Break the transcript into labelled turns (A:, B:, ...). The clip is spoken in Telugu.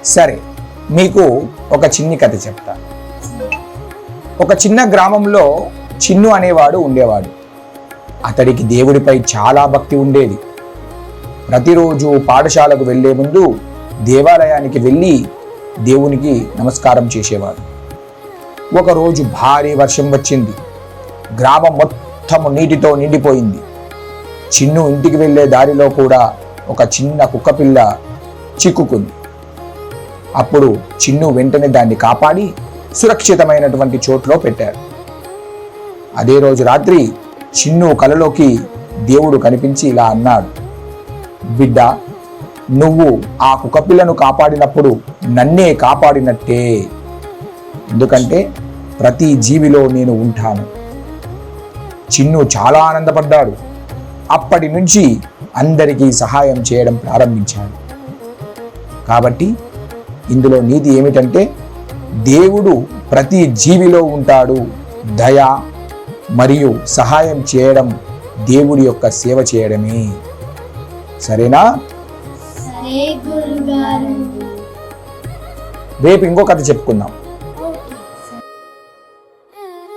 A: సరే, మీకు ఒక చిన్ని కథ చెప్తా. ఒక చిన్న గ్రామంలో చిన్ను అనేవాడు ఉండేవాడు. అతడికి దేవుడిపై చాలా భక్తి ఉండేది. ప్రతిరోజు పాఠశాలకు వెళ్లే ముందు దేవాలయానికి వెళ్ళి దేవునికి నమస్కారం చేసేవాడు. ఒకరోజు భారీ వర్షం వచ్చింది. గ్రామం మొత్తం నీటితో నిండిపోయింది. చిన్ను ఇంటికి వెళ్ళే దారిలో కూడా ఒక చిన్న కుక్కపిల్ల చిక్కుకుంది. అప్పుడు చిన్ను వెంటనే దాన్ని కాపాడి సురక్షితమైనటువంటి చోట్లో పెట్టాడు. అదే రోజు రాత్రి చిన్ను కలలోకి దేవుడు కనిపించి ఇలా అన్నాడు, బిడ్డ, నువ్వు ఆ కుక్కపిల్లను కాపాడినప్పుడు నన్నే కాపాడినట్టే. ఎందుకంటే ప్రతి జీవిలో నేను ఉంటాను. చిన్ను చాలా ఆనందపడ్డాడు. అప్పటి నుంచి అందరికీ సహాయం చేయడం ప్రారంభించాడు. కాబట్టి ఇందులో నీతి ఏమిటంటే దేవుడు ప్రతి జీవిలో ఉంటాడు. దయ మరియు సహాయం చేయడం దేవుడి యొక్క సేవ చేయడమే. సరేనా? రేపు ఇంకో కథ చెప్పుకుందాం.